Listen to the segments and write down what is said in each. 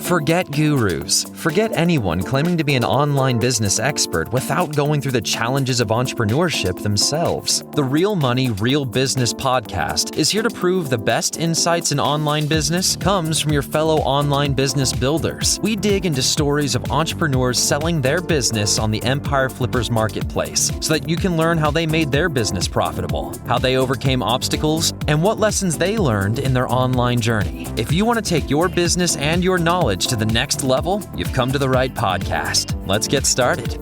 Forget gurus. Forget anyone claiming to be an online business expert without going through the challenges of entrepreneurship themselves. The Real Money, Real Business podcast is here to prove the best insights in online business comes from your fellow online business builders. We dig into stories of entrepreneurs selling their business on the Empire Flippers marketplace so that you can learn how they made their business profitable, how they overcame obstacles, and what lessons they learned in their online journey. If you want to take your business and your knowledge to the next level, you've come to the right podcast. Let's get started.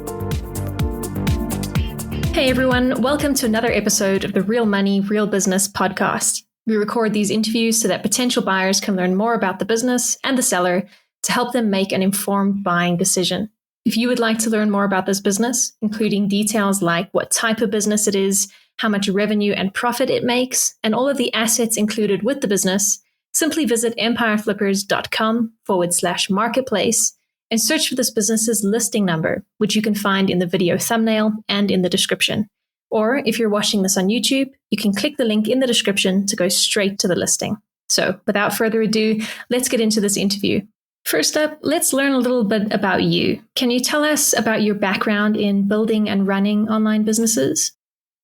Hey everyone, welcome to another episode of the Real Money, Real Business podcast. We record these interviews so that potential buyers can learn more about the business and the seller to help them make an informed buying decision. If you would like to learn more about this business, including details like what type of business it is, how much revenue and profit it makes, and all of the assets included with the business, simply visit empireflippers.com/marketplace and search for this business's listing number, which you can find in the video thumbnail and in the description. Or if you're watching this on YouTube, you can click the link in the description to go straight to the listing. So without further ado, let's get into this interview. First up, let's learn a little bit about you. Can you tell us about your background in building and running online businesses?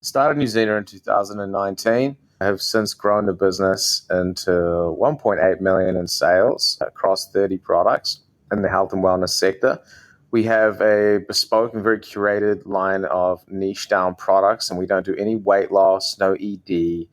Started New Zealand in 2019. I have since grown the business into 1.8 million in sales across 30 products in the health and wellness sector. We have a bespoke and very curated line of niche down products, and we don't do any weight loss, no ED,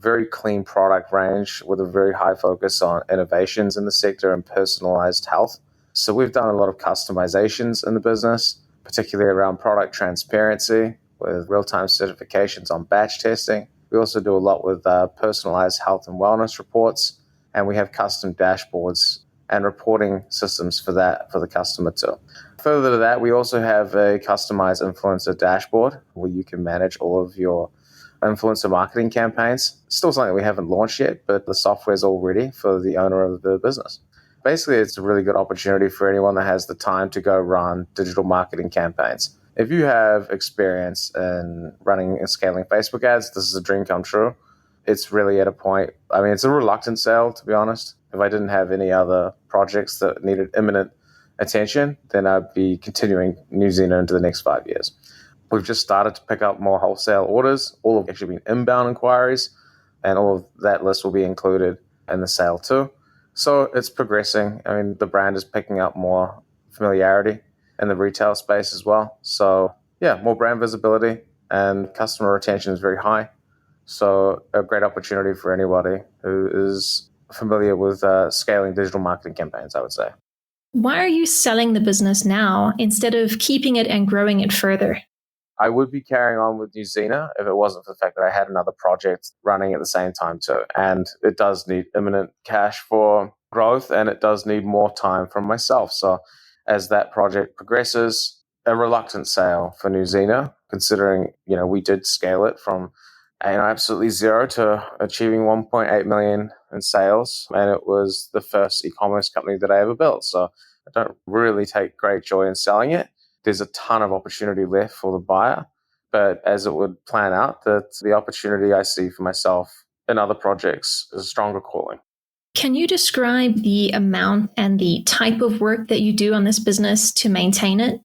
very clean product range with a very high focus on innovations in the sector and personalized health. So we've done a lot of customizations in the business, particularly around product transparency with real-time certifications on batch testing. We also do a lot with personalized health and wellness reports, and we have custom dashboards and reporting systems for that for the customer too. Further to that, we also have a customized influencer dashboard where you can manage all of your influencer marketing campaigns. Still something we haven't launched yet, but the software is all ready for the owner of the business. Basically, it's a really good opportunity for anyone that has the time to go run digital marketing campaigns. If you have experience in running and scaling Facebook ads, this is a dream come true. It's really at a point, it's a reluctant sale, to be honest. If I didn't have any other projects that needed imminent attention, then I'd be continuing New Zealand into the next 5 years. We've just started to pick up more wholesale orders. All have actually been inbound inquiries, and all of that list will be included in the sale too. So it's progressing. The brand is picking up more familiarity in the retail space as well. So yeah, more brand visibility and customer retention is very high. So a great opportunity for anybody who is familiar with scaling digital marketing campaigns, I would say. Why are you selling the business now instead of keeping it and growing it further? I would be carrying on with New Zealand if it wasn't for the fact that I had another project running at the same time too. And it does need imminent cash for growth, and it does need more time from myself. So as that project progresses, a reluctant sale for New Zealand, considering, we did scale it from absolutely zero to achieving 1.8 million in sales. And it was the first e-commerce company that I ever built. So I don't really take great joy in selling it. There's a ton of opportunity left for the buyer. But as it would plan out, that the opportunity I see for myself in other projects is a stronger calling. Can you describe the amount and the type of work that you do on this business to maintain it?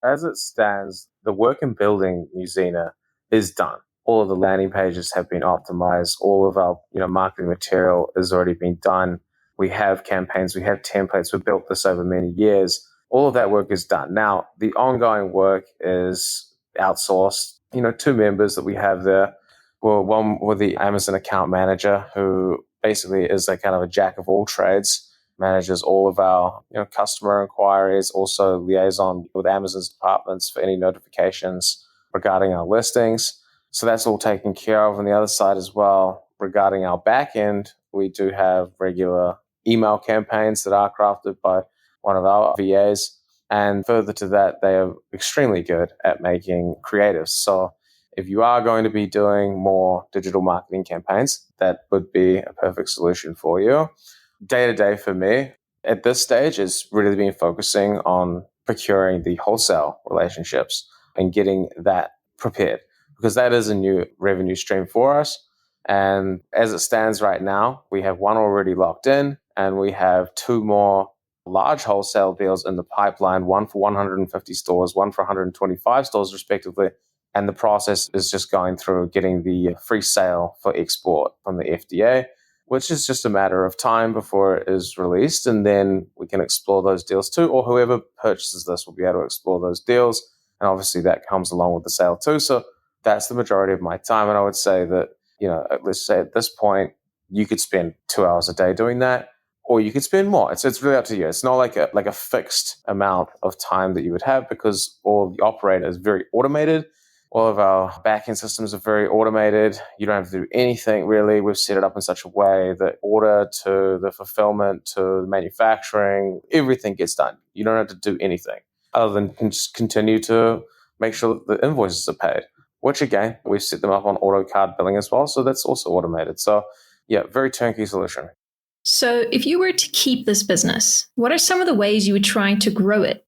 As it stands, the work in building New Zealand is done. All of the landing pages have been optimized. All of our marketing material has already been done. We have campaigns, we have templates. We've built this over many years. All of that work is done. Now, the ongoing work is outsourced. 2 members that we have there. Well, one with the Amazon account manager, who basically is a kind of a jack of all trades, manages all of our customer inquiries, also liaison with Amazon's departments for any notifications regarding our listings. So that's all taken care of. On the other side as well, regarding our back end, we do have regular email campaigns that are crafted by one of our VAs. And further to that, they are extremely good at making creatives. So if you are going to be doing more digital marketing campaigns, that would be a perfect solution for you. Day to day for me at this stage is really been focusing on procuring the wholesale relationships and getting that prepared, because that is a new revenue stream for us. And as it stands right now, we have one already locked in, and we have two more large wholesale deals in the pipeline, one for 150 stores, one for 125 stores, respectively. And the process is just going through getting the free sale for export from the FDA, which is just a matter of time before it is released. And then we can explore those deals too, or whoever purchases this will be able to explore those deals. And obviously that comes along with the sale too. So that's the majority of my time. And I would say that, let's say at this point, you could spend 2 hours a day doing that, or you could spend more. It's really up to you. It's not like a fixed amount of time that you would have, because all the operator is very automated. All of our backend systems are very automated. You don't have to do anything really. We've set it up in such a way that order to the fulfillment to the manufacturing, everything gets done. You don't have to do anything other than just continue to make sure that the invoices are paid, which again, we've set them up on auto card billing as well. So that's also automated. So yeah, very turnkey solution. So if you were to keep this business, what are some of the ways you would try to grow it?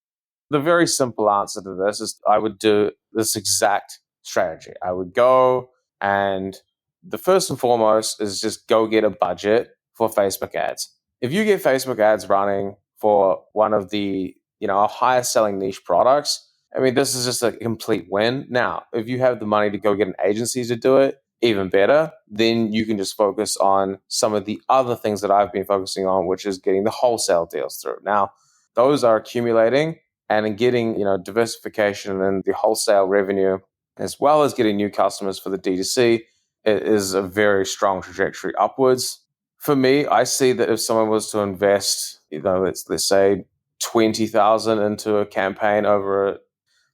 The very simple answer to this is I would do this exact strategy. I would go, and the first and foremost is just go get a budget for Facebook ads. If you get Facebook ads running for one of the, our highest selling niche products, I mean, this is just a complete win. Now, if you have the money to go get an agency to do it, even better, then you can just focus on some of the other things that I've been focusing on, which is getting the wholesale deals through. Now, those are accumulating, and in getting, diversification in the wholesale revenue, as well as getting new customers for the D2C, it is a very strong trajectory upwards. For me, I see that if someone was to invest, let's say 20,000 into a campaign over,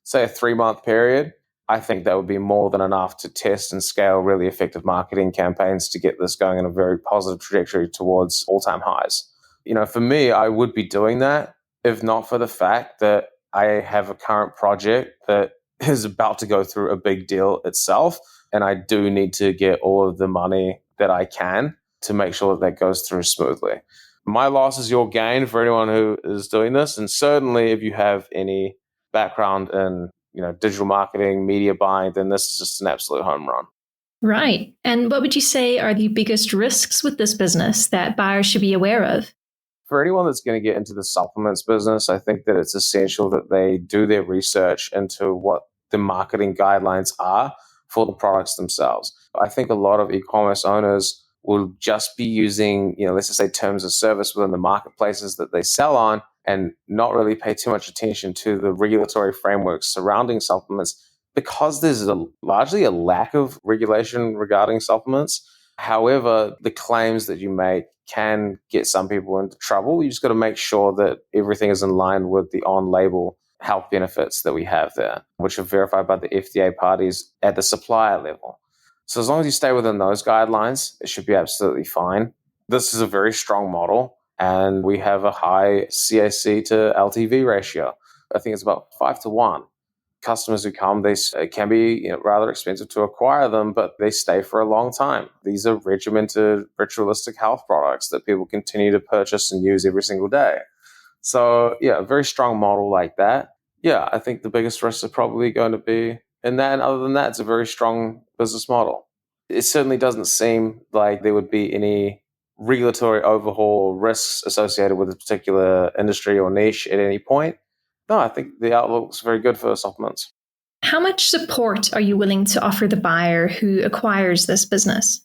say, a 3-month period, I think that would be more than enough to test and scale really effective marketing campaigns to get this going in a very positive trajectory towards all-time highs. For me, I would be doing that if not for the fact that I have a current project that is about to go through a big deal itself, and I do need to get all of the money that I can to make sure that goes through smoothly. My loss is your gain for anyone who is doing this, and certainly if you have any background in digital marketing, media buying, then this is just an absolute home run. Right. And what would you say are the biggest risks with this business that buyers should be aware of? For anyone that's going to get into the supplements business, I think that it's essential that they do their research into what the marketing guidelines are for the products themselves. I think a lot of e-commerce owners will just be using, let's just say terms of service within the marketplaces that they sell on, and not really pay too much attention to the regulatory frameworks surrounding supplements, because there's largely a lack of regulation regarding supplements. However, the claims that you make can get some people into trouble. You just got to make sure that everything is in line with the on-label health benefits that we have there, which are verified by the FDA parties at the supplier level. So as long as you stay within those guidelines, it should be absolutely fine. This is a very strong model, and we have a high CAC to LTV ratio. I think it's about 5-1. Customers who come, it can be rather expensive to acquire them, but they stay for a long time. These are regimented, ritualistic health products that people continue to purchase and use every single day. So yeah, a very strong model like that. Yeah, I think the biggest risks are probably going to be in that. And other than that, it's a very strong business model. It certainly doesn't seem like there would be any regulatory overhaul risks associated with a particular industry or niche at any point. No, I think the outlook's very good for supplements. How much support are you willing to offer the buyer who acquires this business?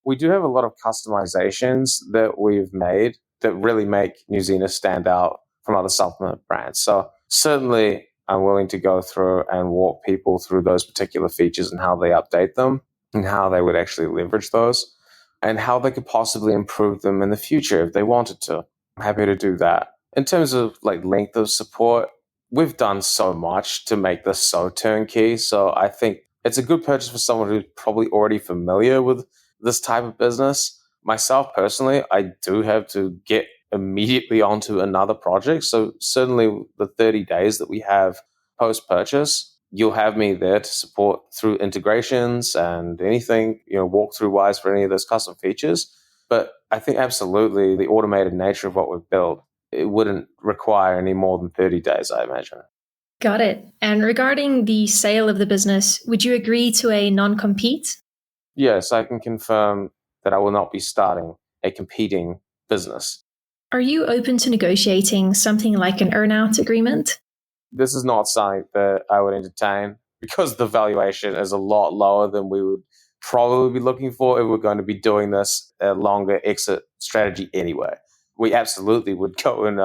We do have a lot of customizations that we've made that really make New Zealand stand out from other supplement brands. So certainly I'm willing to go through and walk people through those particular features and how they update them and how they would actually leverage those and how they could possibly improve them in the future if they wanted to. I'm happy to do that. In terms of length of support, we've done so much to make this so turnkey. So I think it's a good purchase for someone who's probably already familiar with this type of business. Myself personally, I do have to get immediately onto another project. So certainly the 30 days that we have post-purchase, you'll have me there to support through integrations and anything, walkthrough wise for any of those custom features. But I think absolutely the automated nature of what we've built, it wouldn't require any more than 30 days, I imagine. Got it. And regarding the sale of the business, would you agree to a non-compete? Yes, I can confirm that I will not be starting a competing business. Are you open to negotiating something like an earnout agreement? This is not something that I would entertain because the valuation is a lot lower than we would probably be looking for if we're going to be doing this a longer exit strategy anyway. We absolutely would go and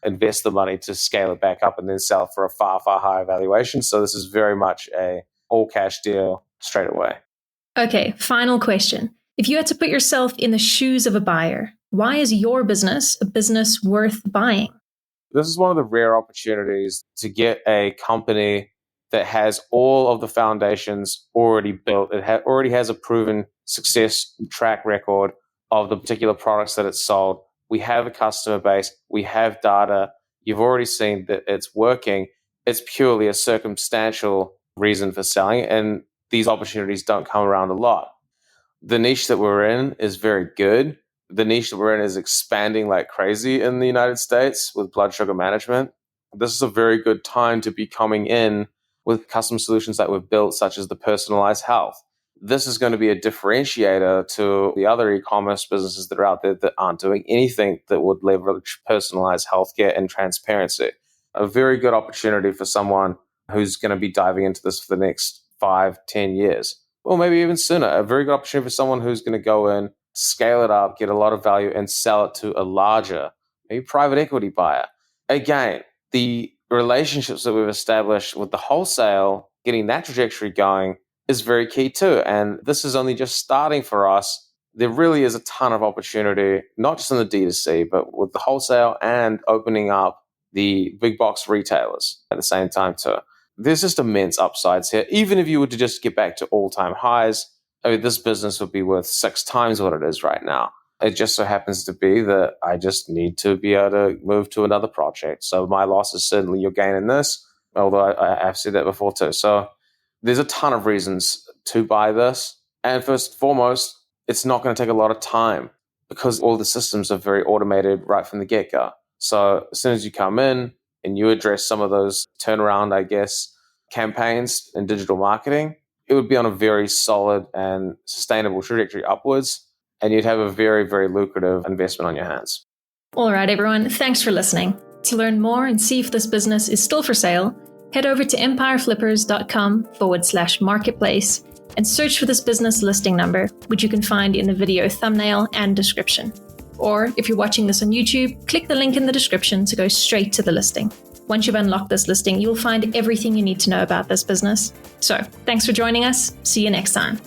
invest the money to scale it back up and then sell it for a far, far higher valuation. So this is very much a all cash deal straight away. Okay, final question. If you had to put yourself in the shoes of a buyer, why is your business a business worth buying? This is one of the rare opportunities to get a company that has all of the foundations already built. It already has a proven success track record of the particular products that it's sold. We have a customer base. We have data. You've already seen that it's working. It's purely a circumstantial reason for selling, and these opportunities don't come around a lot. The niche that we're in is very good. The niche that we're in is expanding like crazy in the United States with blood sugar management. This is a very good time to be coming in with custom solutions that we've built, such as the personalized health. This is going to be a differentiator to the other e-commerce businesses that are out there that aren't doing anything that would leverage personalized healthcare and transparency. A very good opportunity for someone who's going to be diving into this for the next 5-10 years. Or maybe even sooner. A very good opportunity for someone who's going to go in, scale it up, get a lot of value, and sell it to a larger, maybe private equity buyer. Again, the relationships that we've established with the wholesale, getting that trajectory going is very key too. And this is only just starting for us. There really is a ton of opportunity, not just in the D2C, but with the wholesale and opening up the big box retailers at the same time too. There's just immense upsides here. Even if you were to just get back to all-time highs, I mean, this business would be worth 6 times what it is right now. It just so happens to be that I just need to be able to move to another project. So my loss is certainly your gain in this, although I've said that before too. So there's a ton of reasons to buy this. And first and foremost, it's not going to take a lot of time because all the systems are very automated right from the get-go. So as soon as you come in, and you address some of those turnaround, I guess, campaigns in digital marketing, it would be on a very solid and sustainable trajectory upwards, and you'd have a very, very lucrative investment on your hands. All right, everyone, thanks for listening. To learn more and see if this business is still for sale, head over to empireflippers.com/marketplace and search for this business listing number, which you can find in the video thumbnail and description. Or if you're watching this on YouTube, click the link in the description to go straight to the listing. Once you've unlocked this listing, you'll find everything you need to know about this business. So, thanks for joining us. See you next time.